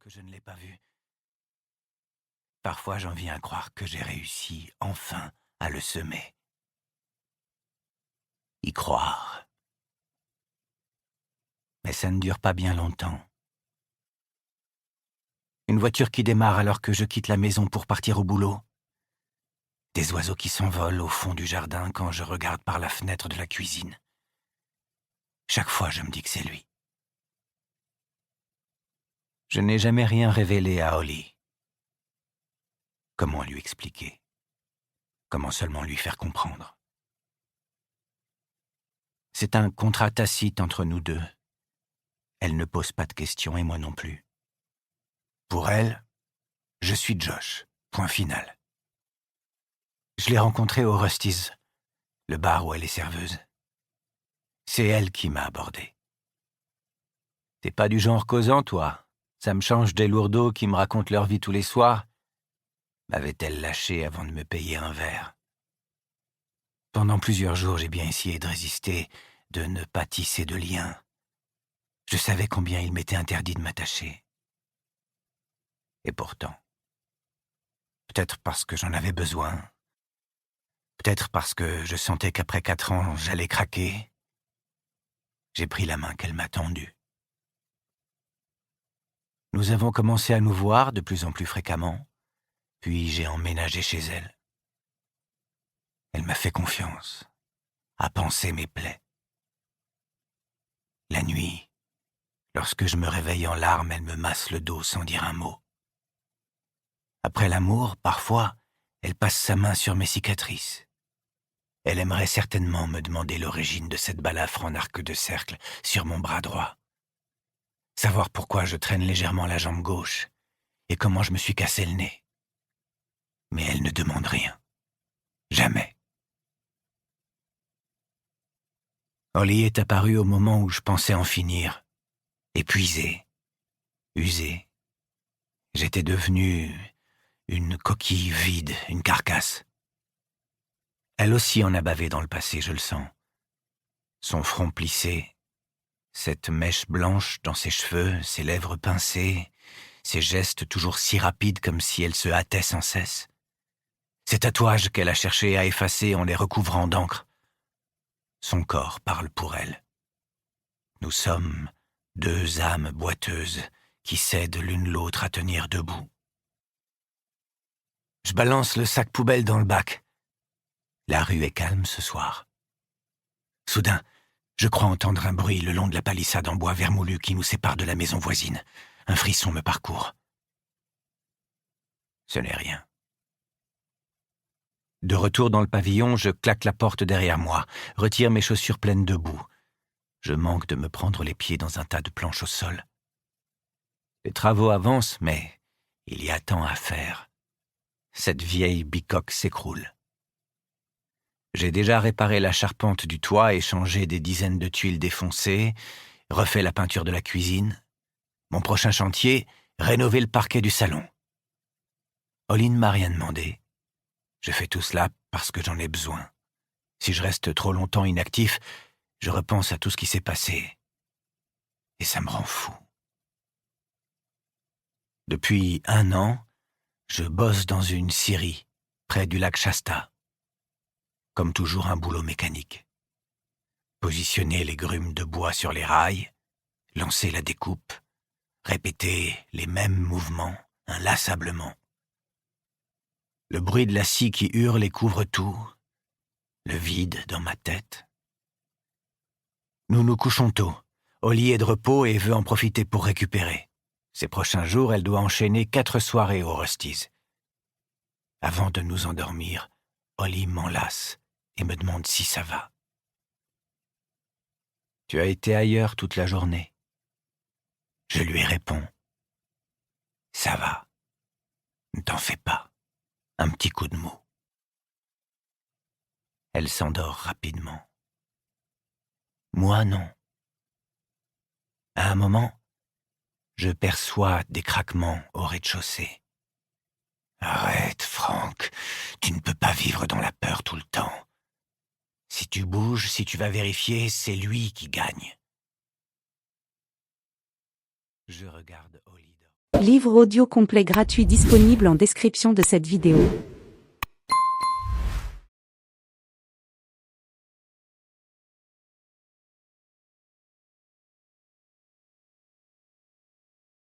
que je ne l'ai pas vu. Parfois, j'en viens à croire que j'ai réussi, enfin, à le semer. Y croire. Mais ça ne dure pas bien longtemps. Une voiture qui démarre alors que je quitte la maison pour partir au boulot. Des oiseaux qui s'envolent au fond du jardin quand je regarde par la fenêtre de la cuisine. Chaque fois, je me dis que c'est lui. Je n'ai jamais rien révélé à Holly. Comment lui expliquer? Comment seulement lui faire comprendre? C'est un contrat tacite entre nous deux. Elle ne pose pas de questions et moi non plus. Pour elle, je suis Josh. Point final. Je l'ai rencontrée au Rusty's, le bar où elle est serveuse. C'est elle qui m'a abordé. T'es pas du genre causant, toi. Ça me change des lourdeaux qui me racontent leur vie tous les soirs, m'avait-elle lâché avant de me payer un verre. Pendant plusieurs jours, j'ai bien essayé de résister, de ne pas tisser de liens. Je savais combien il m'était interdit de m'attacher. Et pourtant, peut-être parce que j'en avais besoin, peut-être parce que je sentais qu'après 4 ans, j'allais craquer, j'ai pris la main qu'elle m'a tendue. Nous avons commencé à nous voir de plus en plus fréquemment, puis j'ai emménagé chez elle. Elle m'a fait confiance, a pansé mes plaies. La nuit, lorsque je me réveille en larmes, elle me masse le dos sans dire un mot. Après l'amour, parfois, elle passe sa main sur mes cicatrices. Elle aimerait certainement me demander l'origine de cette balafre en arc de cercle sur mon bras droit. Savoir pourquoi je traîne légèrement la jambe gauche et comment je me suis cassé le nez. Mais elle ne demande rien. Jamais. Holly est apparue au moment où je pensais en finir. Épuisé, usé. J'étais devenu une coquille vide, une carcasse. Elle aussi en a bavé dans le passé, je le sens. Son front plissé, cette mèche blanche dans ses cheveux, ses lèvres pincées, ses gestes toujours si rapides comme si elle se hâtait sans cesse. Ces tatouages qu'elle a cherché à effacer en les recouvrant d'encre. Son corps parle pour elle. Nous sommes 2 âmes boiteuses qui s'aident l'une l'autre à tenir debout. Je balance le sac poubelle dans le bac. La rue est calme ce soir. Soudain, je crois entendre un bruit le long de la palissade en bois vermoulu qui nous sépare de la maison voisine. Un frisson me parcourt. Ce n'est rien. De retour dans le pavillon, je claque la porte derrière moi, retire mes chaussures pleines de boue. Je manque de me prendre les pieds dans un tas de planches au sol. Les travaux avancent, mais il y a tant à faire. Cette vieille bicoque s'écroule. J'ai déjà réparé la charpente du toit et changé des dizaines de tuiles défoncées, refait la peinture de la cuisine. Mon prochain chantier, rénover le parquet du salon. Holly ne m'a rien demandé. Je fais tout cela parce que j'en ai besoin. Si je reste trop longtemps inactif, je repense à tout ce qui s'est passé. Et ça me rend fou. Depuis 1 an, je bosse dans une scierie, près du lac Shasta. Comme toujours, un boulot mécanique. Positionner les grumes de bois sur les rails, lancer la découpe, répéter les mêmes mouvements inlassablement. Le bruit de la scie qui hurle et couvre tout, le vide dans ma tête. Nous nous couchons tôt. Holly est de repos et veut en profiter pour récupérer. Ces prochains jours, elle doit enchaîner 4 soirées au Rusty's. Avant de nous endormir, Holly m'enlace et me demande si ça va. Tu as été ailleurs toute la journée. Je lui réponds. Ça va. Ne t'en fais pas. Un petit coup de mou. Elle s'endort rapidement. Moi, non. À un moment, je perçois des craquements au rez-de-chaussée. Arrête, Franck. Tu ne peux pas vivre dans la peur tout le temps. Si tu bouges, si tu vas vérifier, c'est lui qui gagne. Je regarde Holly. Livre audio complet gratuit disponible en description de cette vidéo.